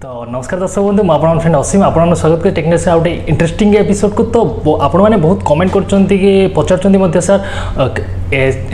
तो नमस्कार दर्शक बंधु मुझे फ्रेंड असीम आपन स्वागत कर टेक्निक्स से गोटे इंटरेस्टिंग एपिसोड को। तो आपण मैंने बहुत कमेंट कर पचार सर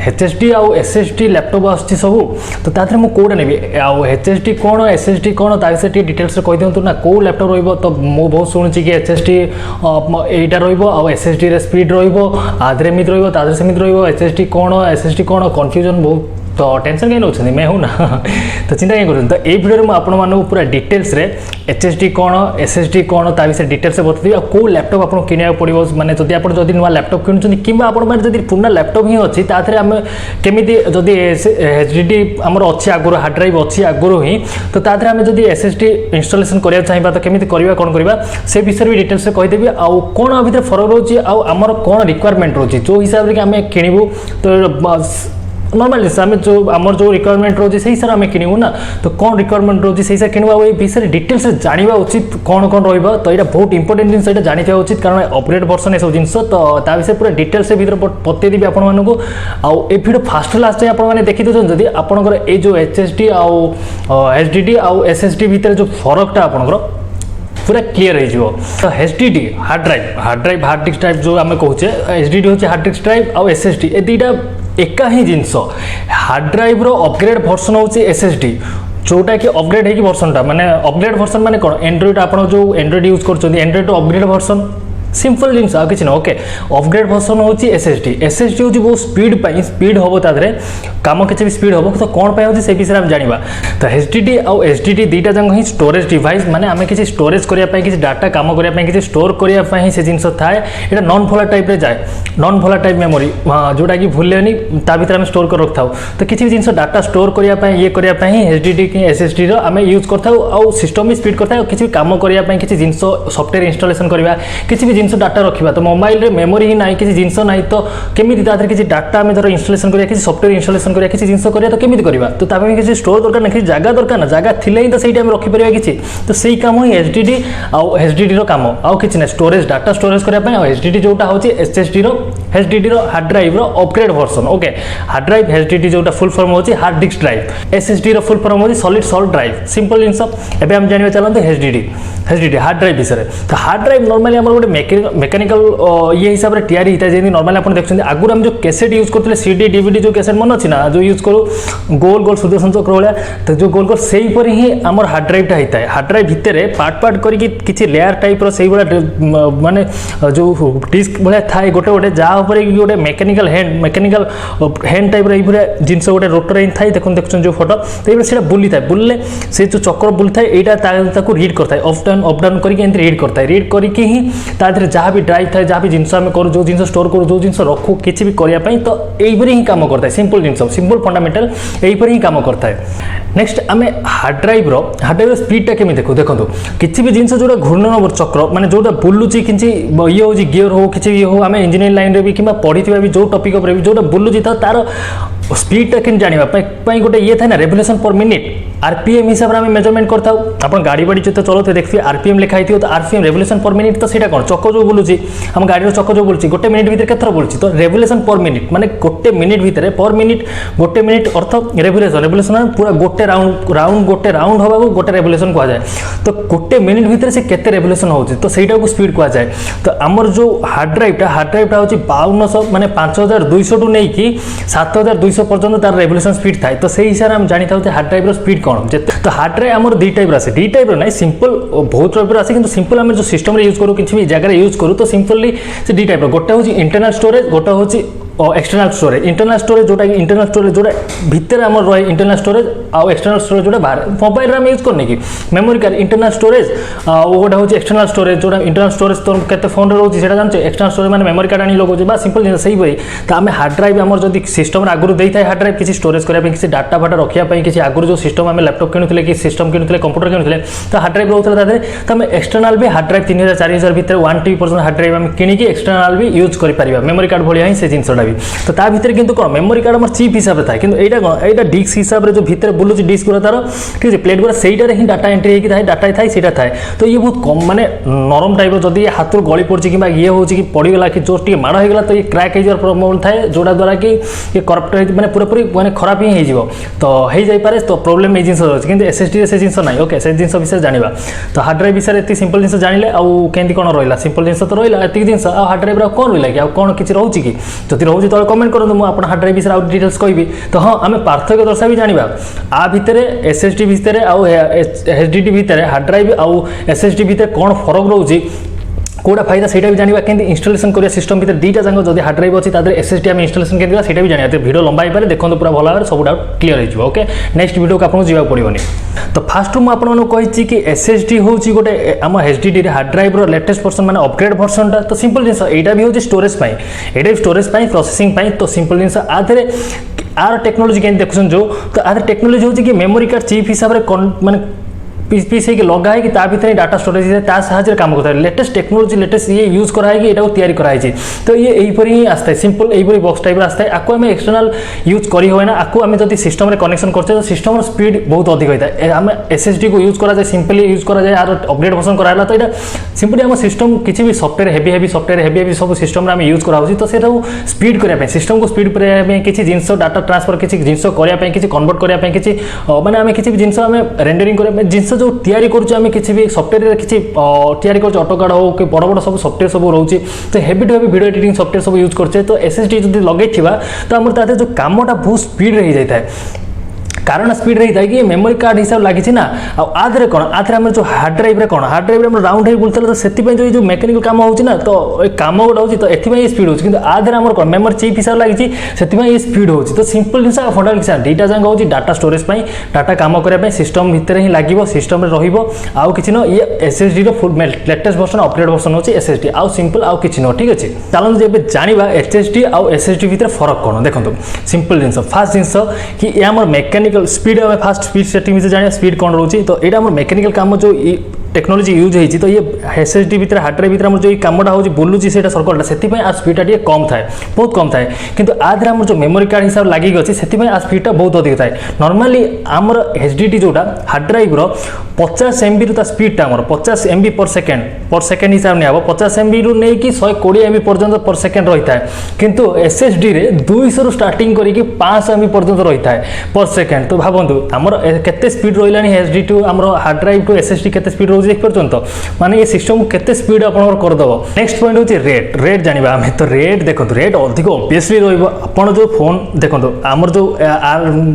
HSD आउ SSD लैपटॉप आसुच्छी सब तो ताथे मु कोडा नेबी आउ HSD कौन SSD कौन ता विषय डिटेल्स कहि दियंतु ना को लैपटॉप रहइबो। तो मु बहुत शुणुची कि HSD एटा रहइबो आउ SSD रे स्पीड रहइबो आधरे मित रहइबो ताधरे समित रहइबो SSD कौन कंफ्यूजन बहुत तो टेंशन कहीं नौकरी मैं हूँ ना तो चिंता कहीं कर। तो ये वीडियो में आपण मानक पूरा डिटेल्स रे HSD कौन SSD कौन ता विषय डिटेल्स बताइए आ को लैपटॉप आपको किना पड़ो माने जदि आप नुआ लैपटॉप किणुछन कि जदि पुराना लैपटॉप ही अच्छी ताथे आम केमी जदि HDD आमर अच्छी आगुरी हार्ड ड्राइव अच्छी आगुरी ही तो ताथे आम जदि SSD इंस्टॉलेशन करिया चाहिबा तो केमी करबा कोन करबा से विषय भी डिटेल्स कहीदेवी आउ कोन भितर फरक रोची आउ आमर कोन रिक्वायरमेंट रोची जो हिसाब से आम किणबू तो नॉर्मल जिस आम जो आमर जो रिक्वायरमेंट रोचे से हिसाब से किणु ना तो कौन रिक्वायरमेंट रोचे से हिसाब किणवा ये विषय डिटेल्स जाना उचित कौन कौन रहा तो यहाँ बहुत इंपोर्टेंट जिन जाना उचित कारण अपग्रेड वर्सन ये सब जिन तो ता विषय पूरा डिटेल्स भर बतईदेवी आपण मानक आउ ए वीडियो फास्ट लास्ट जाए आपने देखी दूसरे जदि आपंकर ये जो HSD आउ HDD आउ SSD भितर जो फरकटा आपंकर पूरा क्लीयर हो तो HDD हार्ड डिस्क ड्राइव जो आम कहे HDD हूँ हार्ड डिस्क ड्राइव आउ SSD ए दुईटा एका ही जिनस हार्ड ड्राइव रो अपग्रेड वर्सन हूँ SSD जोटा कि अपग्रेड है वर्सन माने अपग्रेड वर्सन माने कौन एंड्रॉइड आप जो एंड्रॉइड यूज कर एंड्रॉइड अपग्रेड वर्सन सिंपल जिनस आ कि ओके अपग्रेड वर्सन हूँ SSD हूँ बहुत स्पीड हम तादे कम किसी भी स्पीड हम तो कौन पाई से विषय में जाना तो HDD आउ SSD दुईटा जाक ही स्टोरेज डिवाइस माने आम किसी स्टोरेज करने किसी डाटा कम करने किसी स्टोर करने से जिन थाए ये नॉन भोला टाइप रे जाए नॉन भोला टाइप मेमोरी जोटा कि भूलेनी ता भीतर आम स्टोर कर रखा तो किसी भी जिन डाटा स्टोर करने ये करने HDD कि SSD आम यूज कर सिस्टम भी स्पीड करता किसी भी कम करने किसी जिन सॉफ्टवेयर इंस्टॉलेशन करवा किसी भी जिन डाटा रखा तो मोबाइल रे मेमोरी ही ना किसी जिनस ना तो केमी किसी डाटा आम धर इंस्टॉलेशन करिया किसी सॉफ्टवेयर इंस्टॉलेशन करिया किसी जिनस करिया तो केमी करवा तो तापे किसी स्टोर दरकार ना किसी जगह दरकार ना जगह थिले ही तो सही टाइम रखी परिया किसी तो सही काम ही HDD आउ SSD रो काम आउ किछि ना स्टोरेज डाटा स्टोरेज करया पय आउ HDD जोटा होची HDD रो हार्ड ड्राइव रो upgrade version okay hard drive HDD जोटा फुल फॉर्म होची हार्ड डिस्क ड्राइव SSD रो फुल फॉर्म होची सॉलिड सॉल्ट ड्राइव सिंपल जिनस एबे हम जानिबा चलंते HDD हार्ड ड्राइव विषय तो हार्ड ड्राइव नॉर्मली हमर गोटे मेकानिकल ये हिसाब से तैयारी होता है जमी नॉर्मली आप देखते आगुरी हम जो कैसेट यूज करते CD DVD जो कैसेट मन अच्छी ना जो यूज करूँ गोल गोल सुदर्शन चक्र भाया तो जो गोल गोल से ही आमर हार्ड ड्राइवटा होता है हार्ड ड्राइव भितर पार्ट करके लेयर टाइप से माने जो डिस्क भाया थाए गोटे गोटे जहाँपर गोटे मेकानिकल हैंड टाइप रे जिनस गोटे रोटर इन थाए देखते जो फोटो तो ये बुली था बुल्ले से जो चक्र बुली था यहाँ रीड करता है अप डाउन करके रीड करता है रीड करके ही तादे जहाँ भी ड्राइव थाए जहाँ भी जिनस आम करूँ जो जिन स्टोर करूँ जो जिन रखू किसी भी करने तो यही ही काम करता है सिंपल जिन सिंपल फंडामेंटल यही ही काम करता है। नेक्स्ट आम हार्ड ड्राइव रो स्पीडटा केमी देखो किसी भी जिन जो घूर्णन चक्र माने जोटा बुलूची किसी ये हूँ गियर हो किसी ये हो आम इंजीनियरिंग लाइन भी कि पढ़ी भी जो टॉपिक उपर भी जोटा बुलूची तार स्पीडटा कि जाना गोटे ये था ना रेवोल्यूशन पर मिनिट RPM हिसाब से मेजरमेंट करता आप गाड़ी बाड़ी जो चलाते देखिए RPM लिखाई थी तो RPM रेवोल्यूशन पर मिनिट तो सीटा कौन चक जो बुलूची हम गाड़ी चक जो बुलूची गोटे मिनिट भितर केथर बुलूची तो रेवोल्यूशन पर मिनिट माने गोटे मिनिट भितर पर मिनिट गोटे मिनिट अर्थ रेवोल्यूशन पूरा गोटे राउंड हवा को गोटे रेवोल्यूशन कह जाए तो गोटे मिनिट भितर से केते रेवोल्यूशन होची तो सेटा को स्पीड कह जाए तो आमर जो हार्ड ड्राइवटा होची 5200 माने 5200 टू नहीं कि 7200 पर्यंत तार रेवोल्यूशन स्पीड थाए तो से हिसाब से हम जानी था हार्ड ड्राइव स्पीड कौन तो हार्ड ड्राइव आमर दी टाइप दी टाइप ना सिंपल बहुत टाइप आसे कि सिंपल आम जो सिस्टम यूज करूँ किसी भी जगह यूज करूँ तो सिंपली से दी टाइप गोटे हूँ इंटरनल स्टोरेज गोटे हूँ एक्सटर्नल स्टोरेज जोटा इंटरनल स्टोरेज जोटा भितर आम रहे इंटरनल स्टोरेज आउ एक्सटर्नल स्टोरेज जोटा बाहर मोबाइल रे यूज करने की मेमोरी कार्ड इंटरनल स्टोरेज गोटे हूँ एक्सटर्नल स्टोरेज जोटा इंटरनल स्टोरेज तो केते फोन रे रोची सेटा जानते एक्सटर्नल स्टोरेज माने मेमोरी कार्ड आनी लगो बा सिंपल जिन सही भाई तो आम हार्ड ड्राइव आम जब सिस्टम आगुरी देता है हार्ड ड्राइव किसी स्टोरेज करने किसी डाटा फाटा रखापी किसी आगुरी जो सिस्टम आम लैपटॉप किणुले कि सिस्टम किणुले कंप्यूटर किणुले तो हार्ड ड्राइव रोता था तो आम एक्सटर्नल भी हार्ड ड्राइव 3000 4000 भितर 1 TB पर्यंत हार्ड ड्राइव आम किणी एक्सटर्नल भी यूज कर मेमोरी कार्ड भाया ही से जिनसा भी तो ता भितर किंतु कोन मेमोरी कार्ड हमर चिप हिसाब रे थाए किंतु एटा कोन एटा डिस्क हिसाब रे जो भितर बुलुची डिस्क गुरा तार ठीक है प्लेट गुरा सेइटा रे ही डाटा एंट्री हेकी थाए डाटा थाए सेटा थाए तो ये बहुत कम माने नरम टाइप जदी हाथ गली पड़ची कि ये होची कि पड़ी गला कि जोर टी माड़ हेगला तो ये क्रैक हे जर प्रॉब्लम थाए जोडा द्वारा कि ये करप्ट माने पूरा पूरी माने खराब ही हे जीवो तो हे जाई पारे तो प्रॉब्लम ए जिंस रहछि किंतु एसएसडी रे से जिंस नै ओके से जिंस विषय जानिबा तो हार्ड ड्राइव विषय एति सिंपल जिंस जानिले आ केंती कोन रहला सिंपल जिंस तो रहला एति जिंस आ हार्ड ड्राइव रा कोन रहला कि आ कोन किछि रहउछि कि जति रहउछि तो कमेंट करन मु आपन हार्ड ड्राइव विषय आ डिटेल्स कहबी तो हां आमे पार्थक्य दर्शा भी जानिबा आ भितरे एसएसडी भितरे आ एचडीडी भितरे हार्ड ड्राइव आ एसएसडी भितरे कोन फरक रहउछि कोड़ा फायदा सेटा भी जानिबा केंती इंस्टॉलेशन करिया सिस्टम भितर दीटा जांग जदी हार्ड ड्राइव अछि तादर एसएसडी हम इंस्टॉलेशन केंती सेटा भी जानिया तो वीडियो लंबा ही पारे देखंतु पूरा भला सब डाउट क्लियर हो जिवो ओके नेक्स्ट वीडियो को आपन जीवा पड़िबोनी तो फास्ट मु आपन कहिछि कि एसएसडी होछि गोटे हम एचडीडी रे हार्ड ड्राइव रो लेटेस्ट वर्जन माने अपग्रेड वर्जन ता तो सिंपल जिंस एटा भी होछि स्टोरेज पाई एटा स्टोरेज पाई प्रोसेसिंग पाई तो सिंपल जिंस आधरे आर टेक्नोलॉजी केन देखुछन जो तो आर टेक्नोलॉजी होछि कि मेमोरी कार्ड चिप हिसाब रे माने पीस पीस है कि लगा है कि ता भीतर डाटा स्टोरेज है ता साहाଯ୍य काम करता है लेटेस्ट टेक्नोलॉजी लेटेस्ट ये यूज करा है कि एटा को तैयारी करा है तो ये एही परी ही आस्ता है सिंपल एही परी बॉक्स टाइप आस्ता है आको हमें एक्सटर्नल यूज करी होय ना आको हमें जदी सिस्टम रे कनेक्शन करते तो सिस्टम रो स्पीड बहुत अधिक होता है हमें एसएसडी को यूज करा जाए सिंपली यूज करा जाए आर अपग्रेड वर्जन कराला तो एटा सिंपली हम सिस्टम किछि भी सॉफ्टवेयर हेवी सब सिस्टम रे हम यूज करा होछि तो सेटा स्पीड करिया पे सिस्टम को स्पीड करिया पे किछि जिंस डाटा ट्रांसफर किछि जिंस करिया पे किछि कन्वर्ट करिया पे किछि माने हमें किछि भी जिंस हमें रेंडरिंग करिया पे जिंस जो तैयारी कर आम किसी भी सॉफ्टवेयर किसी तैयारी कर ऑटोकाड हो कि बड़ बड़ सब सॉफ्टवेयर सब रोचे तो heavy to heavy video editing software सब यूज करछे तो एसएसडी जब लगे तो आम ताते जो कामटा बहुत स्पीड रही जाए कारण स्पीड रही था कि मेमोरी कार्ड हिसाब लगी ना आधे कौन आधे आम जो हार्ड ड्राइव रे कौन हार्ड ड्राइव रे राउंड हो बुलता तो से जो मेकानिकल काम होची ना तो काम गोटा होची तो एथि स्पीड होची किंतु आधे आम कौन मेमोरी चिप हिसाब लगी से स्पीड होची तो सिंपल जिनस फंडामेंटल किसी दीटा जांग होची डाटा स्टोरेज पाई डाटा काम करने सिस्टम भितर ही लगे सिस्टम रे रहिबो आउ किछि न ये एसएसडी रो full latest version upgrade version होची एसएसडी आउ सिंपल आउ किछि न ठीक अछि चलन जे जानिबा एसएसडी आउ एसएसडी भितर फरक कोन देखंतु सिंपल जिनस फास्ट जिनस कि ये हमर मेकानिकल स्पीड हमें फास्ट स्पीड सेटिंग से जाने स्पीड कौन रोची तो यहाँ आम मेकानिकल काम जो टेक्नोलॉजी यूज होती तो ये एसएसडी भितर हार्ड ड्राइव भितर जो कामटा हो बुलूची से सर्कलटा से आ स्पीडा टे कम थाए बहुत कम थाए किंतु आधे आम जो मेमोरी कार्ड हिसाब लगी अच्छी से आ स्पीडा बहुत अधिक थाए नॉर्मली आमर एचडीडी जोटा हार्ड ड्राइव रो 50 MB रू स्पीडा आमर 50 MB पर सेकेंड हिसाब नहीं 50 MB रू नहीं कि 120 MB पर्यंत पर सेकेंड रही है किंतु एसएसडी रे 200 रू स्टार्टिंग करके 500 MB पर्यंत रही है पर सेकेंड तो भावतु आमर केते स्पीड रही एचडी टू आमर हार्ड ड्राइव टू एसएसडी केते स्पीड रोज देख पारछन तो माने ये सिस्टम केते स्पीड आपन कर दबो नेक्स्ट पॉइंट होची रेट जानिबा हमें तो रेट देखंतु रेट अधिक ऑब्वियसली रहइबो आपन जो फोन देखंतु आमर जो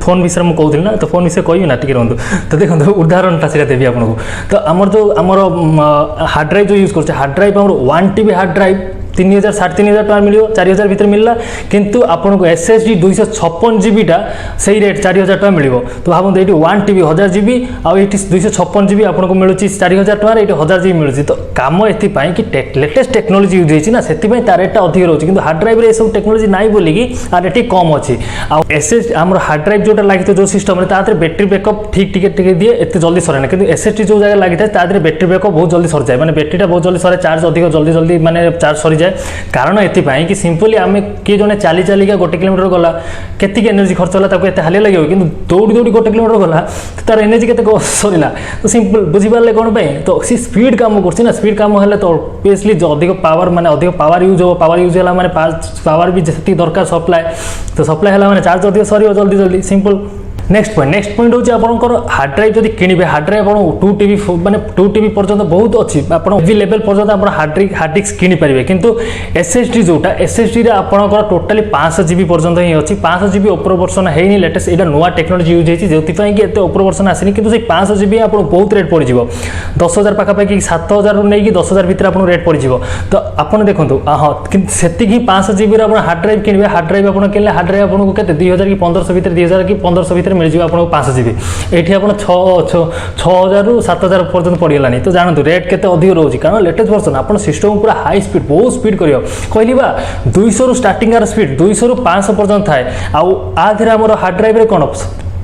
फोन विषय में कहउथिल ना तो फोन विषय कहबी ना टिके रहंतु तो देखंतु उदाहरणटा से देबी आपन को तो आमर जो आमर हार्ड ड्राइव जो यूज करछे हार्ड ड्राइव आमर 1 TB हार्ड ड्राइव 3000 3,500 टका मिलियो 4000 भीतर मिलला किंतु आपन को एसएसडी 256 GB टा सही रेट 4000 टका मिलियो तो भाबन एटी 1 TB 1000 GB आ एटी 256 GB आपन को मिलुची 4000 टका एटी 1000 GB मिलुची तो काम एथि पई कि लेटेस्ट टेक्नोलॉजी यूज होईची ना सेति पई तार रेटटा अधिक रहउची किंतु हार्ड ड्राइव रे सब टेक्नोलॉजी नाही बोली कि आ रेट कम अछि आ एसएस हमर हार्ड ड्राइव जोटा लागि तो जो सिस्टम रे ताते बैटरी बैकअप ठीक टिके दिए एते जल्दी सरे ना किंतु एसएसडी जो जगह लागि ताते बैटरी बैकअप बहुत जल्दी सर जाय माने बैटरीटा बहुत जल्दी सरे चार्ज अधिक जल्दी माने चार्ज सरी कारण एपाई कि सिंपली आम किए जड़े चली चलिका 1 किलोमीटर गला केतिक एनर्जी खर्च होला ताको एते हाले लगे कि दौड़ी 1 किलोमीटर गला तार एनर्जी केते सरीला तो सिंपल बुझिपारे कौन पे तो सी स्पीड काम कर स्पीड काम है तो ऑब्वियसली जो अधिक पावर माने अधिक पावर यूज हो पावर यूज है माने पावर भी जी दरकार सप्लाय तो सप्लाय है माने चार्ज अधिक सर जल्दी सिंपल नेक्स्ट पॉइंट होची आपनकर हार्ड ड्राइव जदि किनिबे हार्ड ड्राइव आपन 2 TB माने 2 TB पर्यंत बहुत अछि आपन हेवी लेवल पर्यंत आपन हार्ड डिस्क किनि परिबे किंतु एसएसडी जोटा एसएसडी रे आपनकर टोटली 500 GB पर्यंत ही अछि 500 GB ऊपर वर्जन हेनी लेटेस्ट एटा नोवा टेक्नोलॉजी यूज हेछि जेति पई कि एते ऊपर वर्जन आसिनी किंतु से 500 GB आपन बहुत रेट पड़ि जिवो 10000 पाखा पाखि 7000 रु नै कि 10000 भीतर आपन रेट पड़ि जिवो तो आपन देखंतु हां किंतु सेति कि 500 GB रे आपन हार्ड ड्राइव किनिबे हार्ड ड्राइव आपन किनले हार्ड ड्राइव आपन को केते 2000 कि 1500 भीतर 2000 कि 1500 भीतर मिल जिवो आपन 500 GB एठी आपन 6000 रु 7000 पर्यंत पड़िगलानी तो जानतु रेट केते अधिक रहउची कारण लेटेस्ट वर्जन आपन सिस्टम पूरा हाई स्पीड बहुत स्पीड करियो कहली बा 200 रु स्टार्टिंग आर स्पीड 200 रु 500 पर्यंत थाए आ आधरे हमर हार्ड ड्राइव रे कोन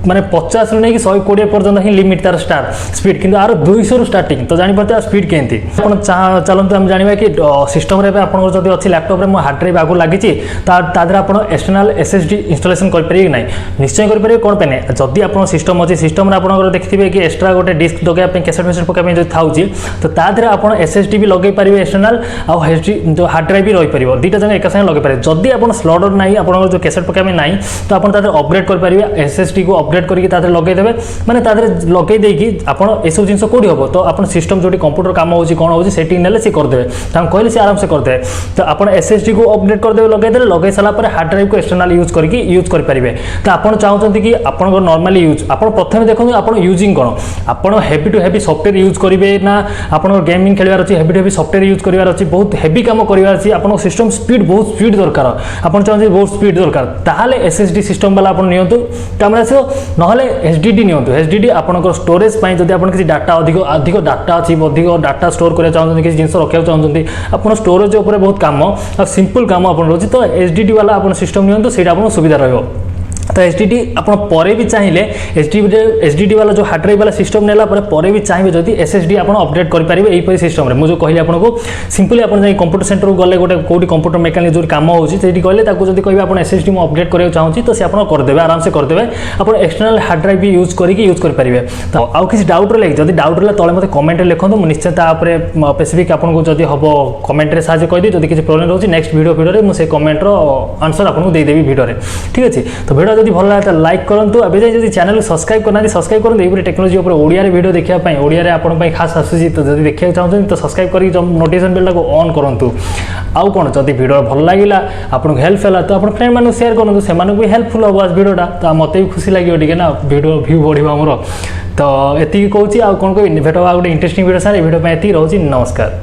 माने 50 रु नहीं कि 120 पर्यंत ही लिमिट तार स्टार स्पीड किंतु आरो 200 रु स्टार्टिंग तो जानि पड़ते स्पीड केंती आपण चलंतु हम जानिबा कि सिस्टम रे आपण जदी अछि लैपटॉप रे मो हार्ड ड्राइव आगु लागि छि तादरे आपण एक्सटर्नल SSD इंस्टॉलेशन कर परिबे नै निश्चय कर परिबे कोन पेने जदी आपण सिस्टम अछि सिस्टम रे आपण देखथिबे कि एक्स्ट्रा गोटे डिस्क लगे पे कैसेट मेसेट पका पे जो थाउची तो तादरे आपण SSD भी लगे परिबे एक्सटर्नल आ HD जो हार्ड ड्राइव भी रहि परिबो दीटा जंग एक संगे लगे परिबे जदी आपण स्लॉटर नै आपण जो कैसेट पका पे नै तो आपण तादरे अपग्रेड कर परिबे SSD को अपग्रेड करके तादरे लगे देबे माने तादरे लगे देकी आपण एसो जिंस कोडी होबो तो आपण सिस्टम जोटी कंप्यूटर काम होची कोन होची सेटिंग नेले से कर देबे ताम कहले से आराम से कर देबे तो आपण SSD को अपग्रेड कर देबे लगे साला पर हार्ड ड्राइव को एक्सटर्नल यूज करके यूज कर परिबे तो आपण चाहउछंती कि आपण को नॉर्मली यूज आपण प्रथमे देखो आपण यूजिंग कोन आपण heavy to heavy software use करिवे ना आपण गेमिंग खेलवार अछि heavy to heavy software use करिवार अछि बहुत हेवी काम करिवार अछि आपण सिस्टम स्पीड बहुत स्पीड दरकार आपण चाहउछंती बहुत स्पीड दरकार ताहाले SSD सिस्टम वाला आपण नियंतु कैमरा से नहले HDD नियंतु HDD आपनकर स्टोरेज पई जदी आपन किसी डाटा अधिक डाटा अछि अधिक डाटा स्टोर करे चाहउछंती किसी जिंस रखिया चाहउछंती आपन स्टोरेज ऊपर बहुत काम आ सिंपल काम आपन रोजी तो HDD वाला आपन सिस्टम नियंतु सेटा आपन सुविधा रहयो तो SSD आपण परे भी चाहिए SSD वाला जो हार्ड ड्राइव वाला सिस्टम नेला परे भी चाहिए जदि SSD आपण अपडेट कर परिबे एई परि सिस्टम रे मु जो कहली आपण को सिंपली आपण जाई कंप्यूटर सेंटर को गले गोटे कोडी कंप्यूटर मैकेनिक जो काम होची सेठी कहले ताको जदि कहबे आपण SSD मु अपडेट करे चाहूची तो से आपण कर देबे आराम से कर देबे आपण एक्सटर्नल हार्ड ड्राइव भी यूज कर परिबे तो आउ किसी डाउट रे जदि डाउट रे तळे मते कमेंट रे लिखंतु मु निश्चित ता ऊपर स्पेसिफिक आपण को जदि हबो कमेंट रे साजे कहि दे जदि किसी प्रॉब्लम रहउची नेक्स्ट वीडियो रे मु से कमेंट रो आंसर आपण को दे देबी वीडियो रे ठीक अछि तो वीडियो जदि भल लागला लाइक करंतु अबे जदि चैनल को सब्सक्राइब करना सब्सक्राइब करंतु एबरे टेक्नोलॉजी ऊपर ओडिया रे वीडियो देखिया पई ओडिया रे आपण पई खास आसुची तो जदि देखिया चाहउछन तो सब्सक्राइब करी नोटिफिकेशन बेल को ऑन करंतु आउ कोन जदि वीडियो भल लागिला आपण को हेल्प होला तो आपण फ्रेंड मानु शेयर करंतु से मानु भी हेल्पफुल हो आज वीडियोटा तो मते भी खुशी लागियो डिके ना वीडियो व्यू बढ़िबा हमरो तो एति कहूची आ कोन को भेटवा गोटे इंटरेस्टिंग वीडियो सारे वीडियो पे एति रहउची नमस्कार।